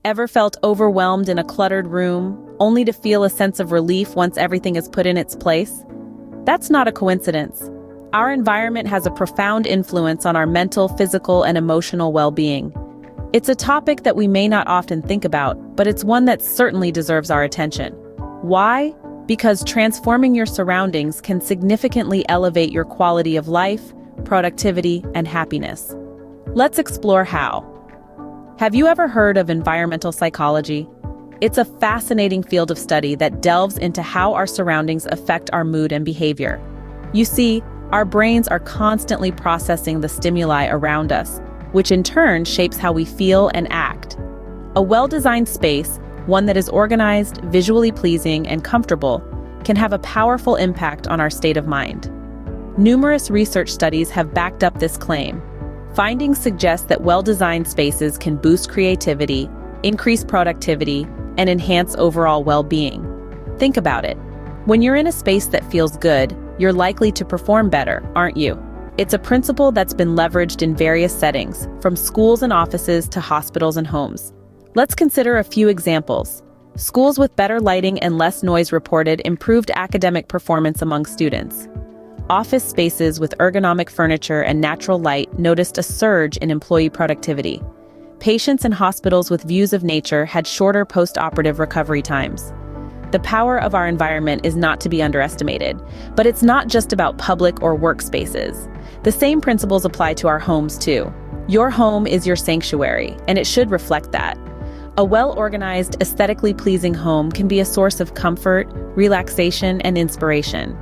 Ever felt overwhelmed in a cluttered room, only to feel a sense of relief once everything is put in its place? That's not a coincidence. Our environment has a profound influence on our mental, physical, and emotional well-being. It's a topic that we may not often think about, but it's one that certainly deserves our attention. Why? Because transforming your surroundings can significantly elevate your quality of life, productivity, and happiness. Let's explore how. Have you ever heard of environmental psychology? It's a fascinating field of study that delves into how our surroundings affect our mood and behavior. You see, our brains are constantly processing the stimuli around us, which in turn shapes how we feel and act. A well-designed space, one that is organized, visually pleasing, and comfortable, can have a powerful impact on our state of mind. Numerous research studies have backed up this claim. Findings suggest that well-designed spaces can boost creativity, increase productivity, and enhance overall well-being. Think about it. When you're in a space that feels good, you're likely to perform better, aren't you? It's a principle that's been leveraged in various settings, from schools and offices to hospitals and homes. Let's consider a few examples. Schools with better lighting and less noise reported improved academic performance among students. Office spaces with ergonomic furniture and natural light noticed a surge in employee productivity. Patients in hospitals with views of nature had shorter post-operative recovery times. The power of our environment is not to be underestimated, but it's not just about public or workspaces. The same principles apply to our homes too. Your home is your sanctuary, and it should reflect that. A well-organized, aesthetically pleasing home can be a source of comfort, relaxation, and inspiration.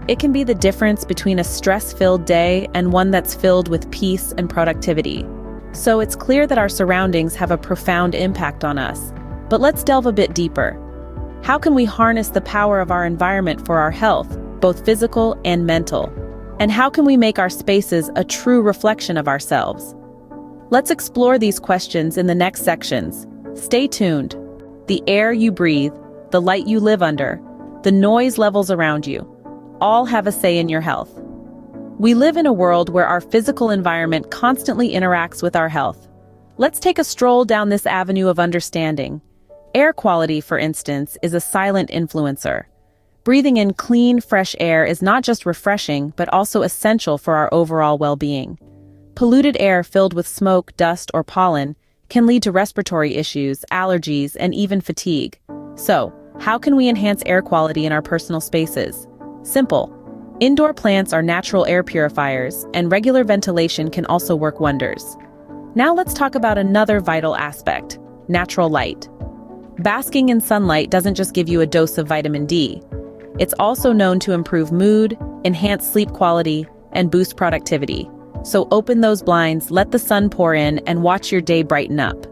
It can be the difference between a stress-filled day and one that's filled with peace and productivity. So it's clear that our surroundings have a profound impact on us. But let's delve a bit deeper. How can we harness the power of our environment for our health, both physical and mental? And how can we make our spaces a true reflection of ourselves? Let's explore these questions in the next sections. Stay tuned. The air you breathe, the light you live under, the noise levels around you, all have a say in your health. We live in a world where our physical environment constantly interacts with our health. Let's take a stroll down this avenue of understanding. Air quality, for instance, is a silent influencer. Breathing in clean, fresh air is not just refreshing, but also essential for our overall well-being. Polluted air filled with smoke, dust, or pollen can lead to respiratory issues, allergies, and even fatigue. So, how can we enhance air quality in our personal spaces? Simple. Indoor plants are natural air purifiers, and regular ventilation can also work wonders. Now let's talk about another vital aspect: natural light. Basking in sunlight doesn't just give you a dose of vitamin D. It's also known to improve mood, enhance sleep quality, and boost productivity. So open those blinds, let the sun pour in, and watch your day brighten up.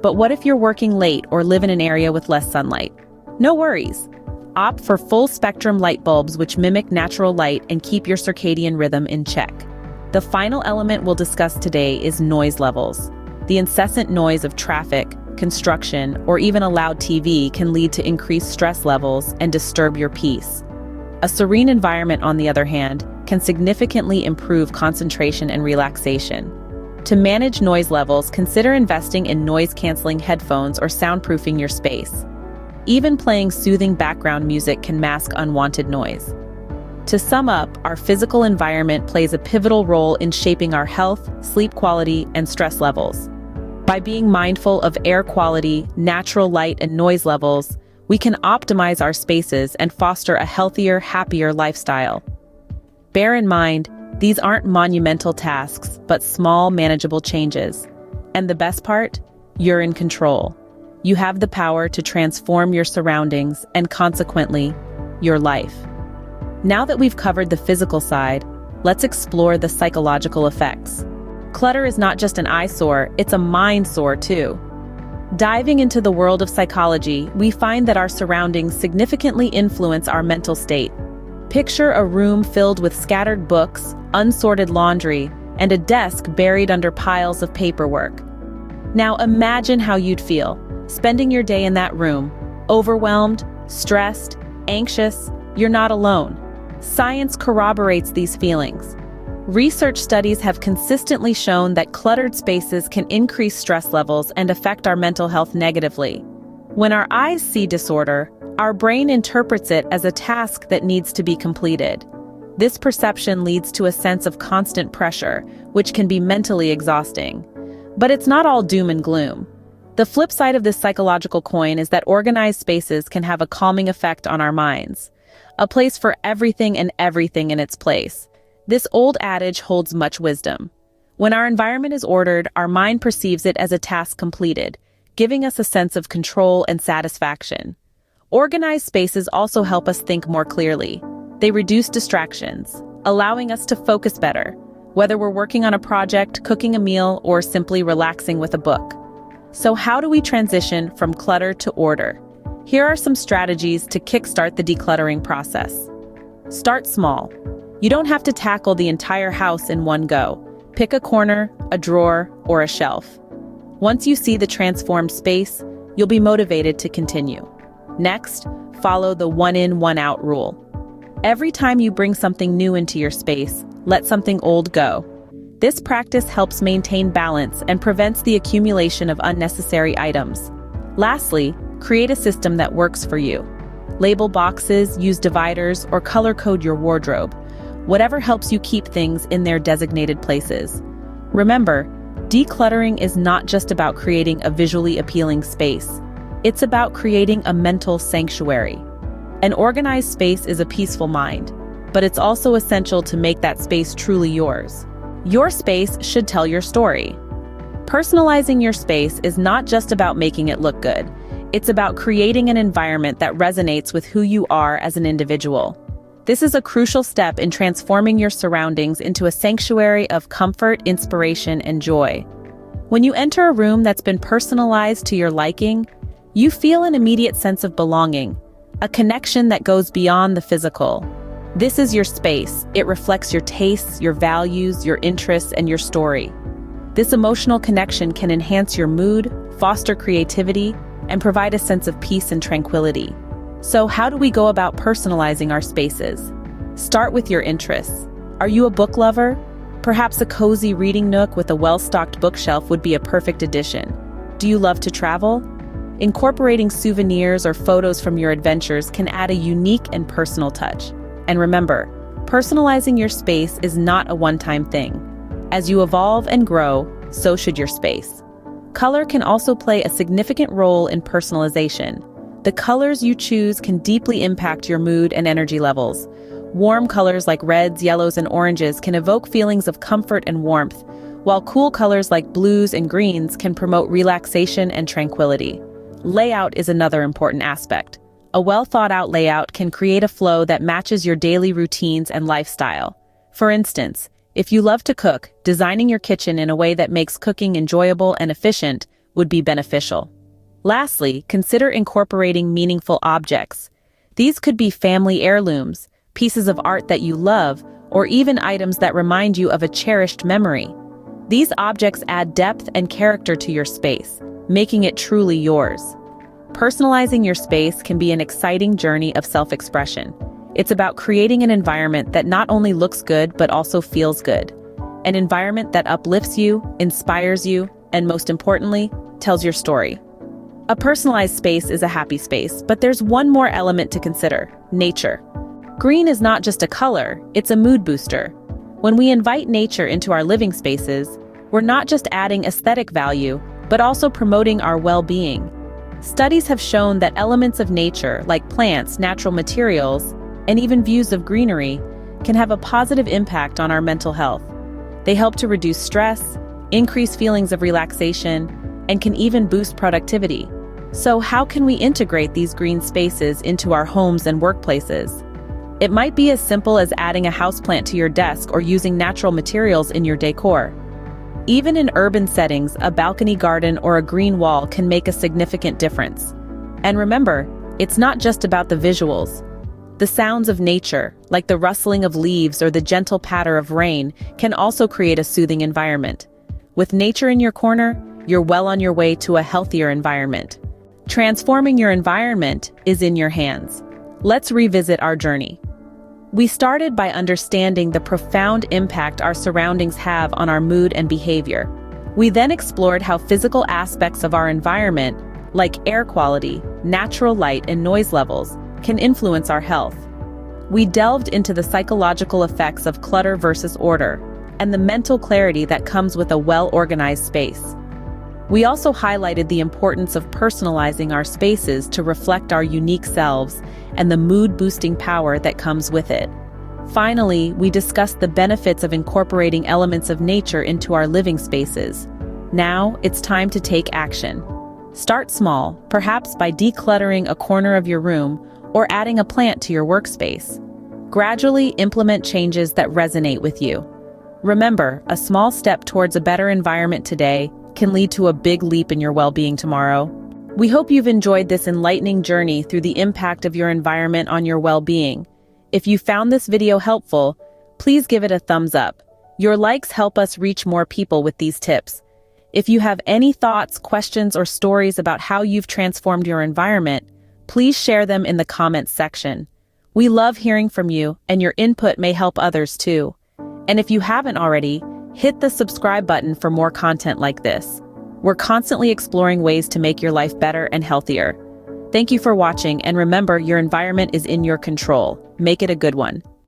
But what if you're working late or live in an area with less sunlight? No worries. Opt for full-spectrum light bulbs which mimic natural light and keep your circadian rhythm in check. The final element we'll discuss today is noise levels. The incessant noise of traffic, construction, or even a loud TV can lead to increased stress levels and disturb your peace. A serene environment, on the other hand, can significantly improve concentration and relaxation. To manage noise levels, consider investing in noise-canceling headphones or soundproofing your space. Even playing soothing background music can mask unwanted noise. To sum up, our physical environment plays a pivotal role in shaping our health, sleep quality, and stress levels. By being mindful of air quality, natural light, and noise levels, we can optimize our spaces and foster a healthier, happier lifestyle. Bear in mind, these aren't monumental tasks, but small, manageable changes. And the best part? You're in control. You have the power to transform your surroundings and, consequently, your life. Now that we've covered the physical side, let's explore the psychological effects. Clutter is not just an eyesore, it's a mind-sore too. Diving into the world of psychology, we find that our surroundings significantly influence our mental state. Picture a room filled with scattered books, unsorted laundry, and a desk buried under piles of paperwork. Now imagine how you'd feel, spending your day in that room, overwhelmed, stressed, anxious. You're not alone. Science corroborates these feelings. Research studies have consistently shown that cluttered spaces can increase stress levels and affect our mental health negatively. When our eyes see disorder, our brain interprets it as a task that needs to be completed. This perception leads to a sense of constant pressure, which can be mentally exhausting. But it's not all doom and gloom. The flip side of this psychological coin is that organized spaces can have a calming effect on our minds. A place for everything and everything in its place. This old adage holds much wisdom. When our environment is ordered, our mind perceives it as a task completed, giving us a sense of control and satisfaction. Organized spaces also help us think more clearly. They reduce distractions, allowing us to focus better, whether we're working on a project, cooking a meal, or simply relaxing with a book. So how do we transition from clutter to order? Here are some strategies to kickstart the decluttering process. Start small. You don't have to tackle the entire house in one go. Pick a corner, a drawer, or a shelf. Once you see the transformed space, you'll be motivated to continue. Next, follow the one in, one out rule. Every time you bring something new into your space, let something old go. This practice helps maintain balance and prevents the accumulation of unnecessary items. Lastly, create a system that works for you. Label boxes, use dividers, or color code your wardrobe. Whatever helps you keep things in their designated places. Remember, decluttering is not just about creating a visually appealing space. It's about creating a mental sanctuary. An organized space is a peaceful mind, but it's also essential to make that space truly yours. Your space should tell your story. Personalizing your space is not just about making it look good. It's about creating an environment that resonates with who you are as an individual. This is a crucial step in transforming your surroundings into a sanctuary of comfort, inspiration, and joy. When you enter a room that's been personalized to your liking, you feel an immediate sense of belonging, a connection that goes beyond the physical. This is your space. It reflects your tastes, your values, your interests, and your story. This emotional connection can enhance your mood, foster creativity, and provide a sense of peace and tranquility. So how do we go about personalizing our spaces? Start with your interests. Are you a book lover? Perhaps a cozy reading nook with a well-stocked bookshelf would be a perfect addition. Do you love to travel? Incorporating souvenirs or photos from your adventures can add a unique and personal touch. And remember, personalizing your space is not a one-time thing. As you evolve and grow, so should your space. Color can also play a significant role in personalization. The colors you choose can deeply impact your mood and energy levels. Warm colors like reds, yellows, and oranges can evoke feelings of comfort and warmth, while cool colors like blues and greens can promote relaxation and tranquility. Layout is another important aspect. A well-thought-out layout can create a flow that matches your daily routines and lifestyle. For instance, if you love to cook, designing your kitchen in a way that makes cooking enjoyable and efficient would be beneficial. Lastly, consider incorporating meaningful objects. These could be family heirlooms, pieces of art that you love, or even items that remind you of a cherished memory. These objects add depth and character to your space, making it truly yours. Personalizing your space can be an exciting journey of self-expression. It's about creating an environment that not only looks good but also feels good. An environment that uplifts you, inspires you, and most importantly, tells your story. A personalized space is a happy space, but there's one more element to consider: nature. Green is not just a color, it's a mood booster. When we invite nature into our living spaces, we're not just adding aesthetic value, but also promoting our well-being. Studies have shown that elements of nature, like plants, natural materials, and even views of greenery, can have a positive impact on our mental health. They help to reduce stress, increase feelings of relaxation, and can even boost productivity. So how can we integrate these green spaces into our homes and workplaces? It might be as simple as adding a houseplant to your desk or using natural materials in your decor. Even in urban settings, a balcony garden or a green wall can make a significant difference. And remember, it's not just about the visuals. The sounds of nature, like the rustling of leaves or the gentle patter of rain, can also create a soothing environment. With nature in your corner, you're well on your way to a healthier environment. Transforming your environment is in your hands. Let's revisit our journey. We started by understanding the profound impact our surroundings have on our mood and behavior. We then explored how physical aspects of our environment, like air quality, natural light, and noise levels, can influence our health. We delved into the psychological effects of clutter versus order, and the mental clarity that comes with a well-organized space. We also highlighted the importance of personalizing our spaces to reflect our unique selves and the mood-boosting power that comes with it. Finally, we discussed the benefits of incorporating elements of nature into our living spaces. Now, it's time to take action. Start small, perhaps by decluttering a corner of your room or adding a plant to your workspace. Gradually implement changes that resonate with you. Remember, a small step towards a better environment today can lead to a big leap in your well-being tomorrow. We hope you've enjoyed this enlightening journey through the impact of your environment on your well-being. If you found this video helpful, please give it a thumbs up. Your likes help us reach more people with these tips. If you have any thoughts, questions, or stories about how you've transformed your environment, please share them in the comments section. We love hearing from you, and your input may help others too. And if you haven't already, hit the subscribe button for more content like this. We're constantly exploring ways to make your life better and healthier. Thank you for watching, and remember, your environment is in your control. Make it a good one.